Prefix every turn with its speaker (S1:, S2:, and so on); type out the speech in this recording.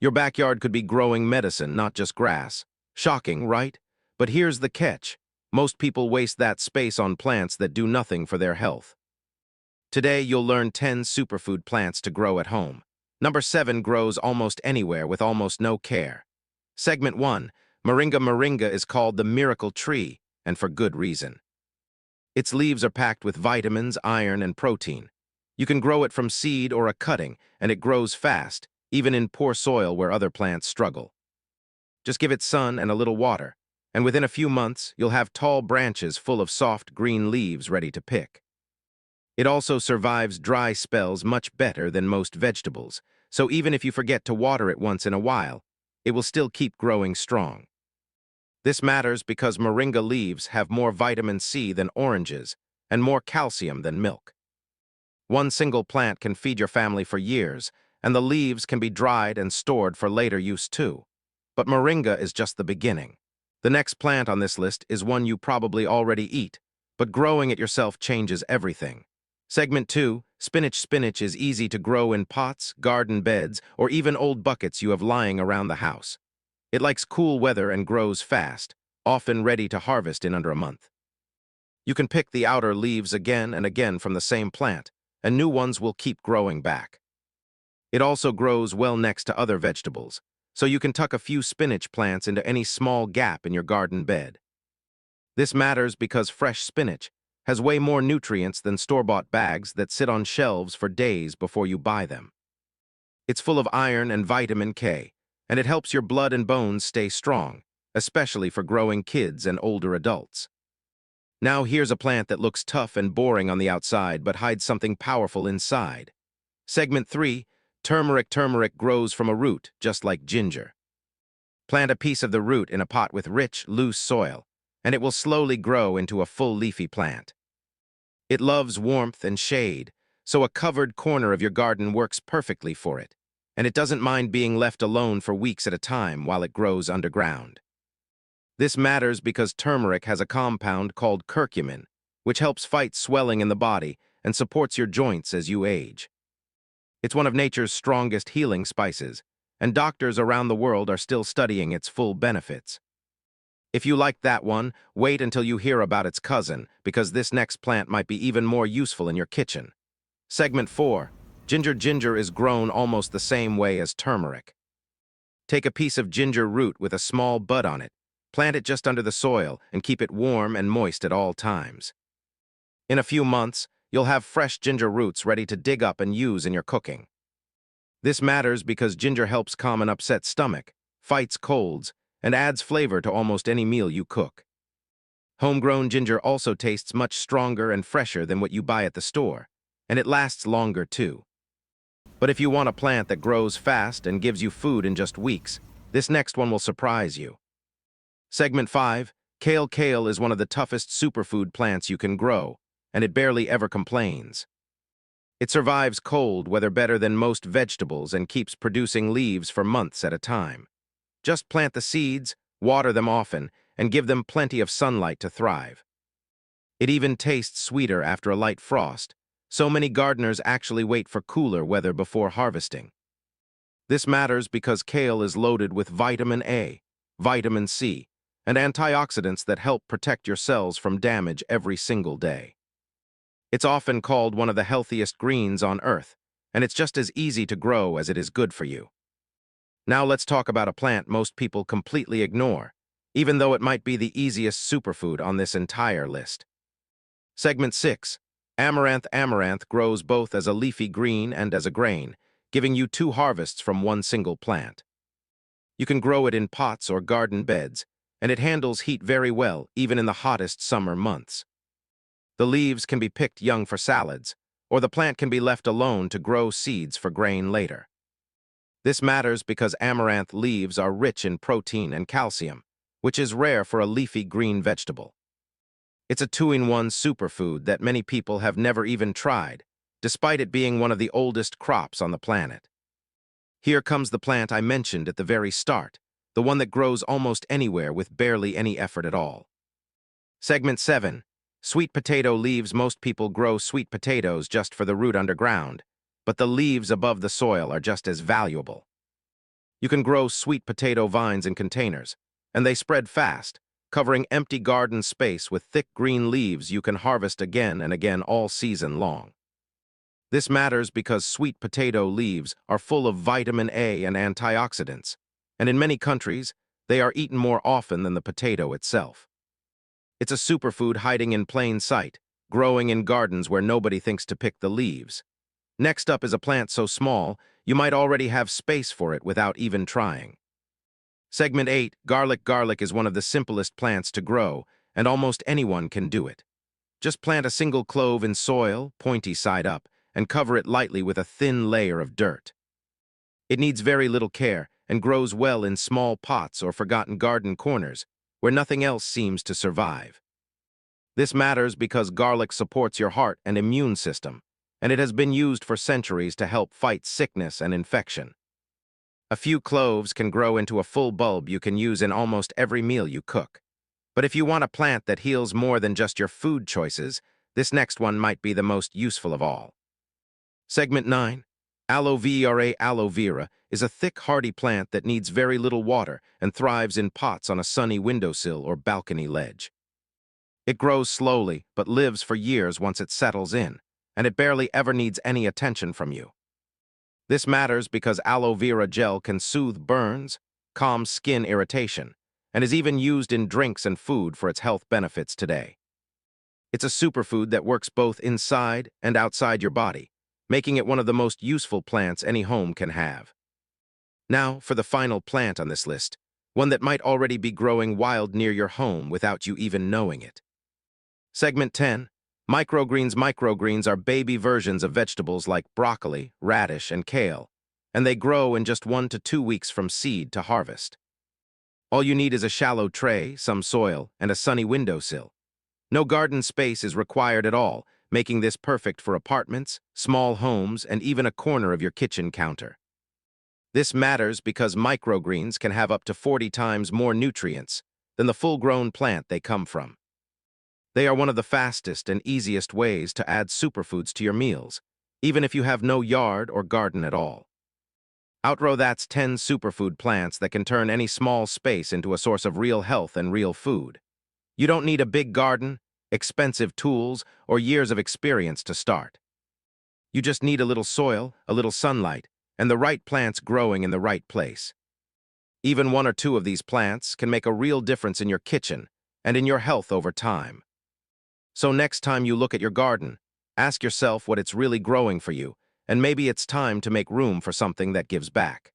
S1: Your backyard could be growing medicine, not just grass. Shocking, right? But here's the catch. Most people waste that space on plants that do nothing for their health. Today, you'll learn 10 superfood plants to grow at home. Number 7 grows almost anywhere with almost no care. Segment 1. Moringa. Moringa is called the miracle tree, and for good reason. Its leaves are packed with vitamins, iron, and protein. You can grow it from seed or a cutting, and it grows fast, even in poor soil where other plants struggle. Just give it sun and a little water, and within a few months, you'll have tall branches full of soft green leaves ready to pick. It also survives dry spells much better than most vegetables, so even if you forget to water it once in a while, it will still keep growing strong. This matters because moringa leaves have more vitamin C than oranges and more calcium than milk. One single plant can feed your family for years, and the leaves can be dried and stored for later use too. But moringa is just the beginning. The next plant on this list is one you probably already eat, but growing it yourself changes everything. Segment 2. Spinach. Spinach is easy to grow in pots, garden beds, or even old buckets you have lying around the house. It likes cool weather and grows fast, often ready to harvest in under a month. You can pick the outer leaves again and again from the same plant, and new ones will keep growing back. It also grows well next to other vegetables, so you can tuck a few spinach plants into any small gap in your garden bed. This matters because fresh spinach has way more nutrients than store-bought bags that sit on shelves for days before you buy them. It's full of iron and vitamin K, and it helps your blood and bones stay strong, especially for growing kids and older adults. Now here's a plant that looks tough and boring on the outside but hides something powerful inside. Segment 3. Turmeric. Turmeric grows from a root, just like ginger. Plant a piece of the root in a pot with rich, loose soil, and it will slowly grow into a full leafy plant. It loves warmth and shade, so a covered corner of your garden works perfectly for it, and it doesn't mind being left alone for weeks at a time while it grows underground. This matters because turmeric has a compound called curcumin, which helps fight swelling in the body and supports your joints as you age. It's one of nature's strongest healing spices, and doctors around the world are still studying its full benefits. If you liked that one, wait until you hear about its cousin, because this next plant might be even more useful in your kitchen. Segment 4. Ginger. Ginger is grown almost the same way as turmeric. Take a piece of ginger root with a small bud on it, plant it just under the soil, and keep it warm and moist at all times. In a few months, you'll have fresh ginger roots ready to dig up and use in your cooking. This matters because ginger helps calm an upset stomach, fights colds, and adds flavor to almost any meal you cook. Homegrown ginger also tastes much stronger and fresher than what you buy at the store, and it lasts longer too. But if you want a plant that grows fast and gives you food in just weeks, this next one will surprise you. Segment 5. Kale. Kale is one of the toughest superfood plants you can grow, and it barely ever complains. It survives cold weather better than most vegetables and keeps producing leaves for months at a time. Just plant the seeds, water them often, and give them plenty of sunlight to thrive. It even tastes sweeter after a light frost, so many gardeners actually wait for cooler weather before harvesting. This matters because kale is loaded with vitamin A, vitamin C, and antioxidants that help protect your cells from damage every single day. It's often called one of the healthiest greens on earth, and it's just as easy to grow as it is good for you. Now let's talk about a plant most people completely ignore, even though it might be the easiest superfood on this entire list. Segment 6. Amaranth. Amaranth grows both as a leafy green and as a grain, giving you 2 harvests from one single plant. You can grow it in pots or garden beds, and it handles heat very well even in the hottest summer months. The leaves can be picked young for salads, or the plant can be left alone to grow seeds for grain later. This matters because amaranth leaves are rich in protein and calcium, which is rare for a leafy green vegetable. It's a 2-in-1 superfood that many people have never even tried, despite it being one of the oldest crops on the planet. Here comes the plant I mentioned at the very start, the one that grows almost anywhere with barely any effort at all. Segment 7. Sweet potato leaves. Most people grow sweet potatoes just for the root underground, but the leaves above the soil are just as valuable. You can grow sweet potato vines in containers, and they spread fast, covering empty garden space with thick green leaves you can harvest again and again all season long. This matters because sweet potato leaves are full of vitamin A and antioxidants, and in many countries, they are eaten more often than the potato itself. It's a superfood hiding in plain sight, growing in gardens where nobody thinks to pick the leaves. Next up is a plant so small, you might already have space for it without even trying. Segment 8, garlic. Garlic is one of the simplest plants to grow, and almost anyone can do it. Just plant a single clove in soil, pointy side up, and cover it lightly with a thin layer of dirt. It needs very little care and grows well in small pots or forgotten garden corners, where nothing else seems to survive. This matters because garlic supports your heart and immune system, and it has been used for centuries to help fight sickness and infection. A few cloves can grow into a full bulb you can use in almost every meal you cook. But if you want a plant that heals more than just your food choices, this next one might be the most useful of all. Segment 9. Aloe vera. Aloe vera is a thick, hardy plant that needs very little water and thrives in pots on a sunny windowsill or balcony ledge. It grows slowly but lives for years once it settles in, and it barely ever needs any attention from you. This matters because aloe vera gel can soothe burns, calm skin irritation, and is even used in drinks and food for its health benefits today. It's a superfood that works both inside and outside your body, making it one of the most useful plants any home can have. Now, for the final plant on this list, one that might already be growing wild near your home without you even knowing it. Segment 10. Microgreens. Microgreens are baby versions of vegetables like broccoli, radish, and kale, and they grow in just 1 to 2 weeks from seed to harvest. All you need is a shallow tray, some soil, and a sunny windowsill. No garden space is required at all, making this perfect for apartments, small homes, and even a corner of your kitchen counter. This matters because microgreens can have up to 40 times more nutrients than the full-grown plant they come from. They are one of the fastest and easiest ways to add superfoods to your meals, even if you have no yard or garden at all. Outro. That's 10 superfood plants that can turn any small space into a source of real health and real food. You don't need a big garden, expensive tools, or years of experience to start. You just need a little soil, a little sunlight, and the right plants growing in the right place. Even 1 or 2 of these plants can make a real difference in your kitchen and in your health over time. So next time you look at your garden, ask yourself what it's really growing for you, and maybe it's time to make room for something that gives back.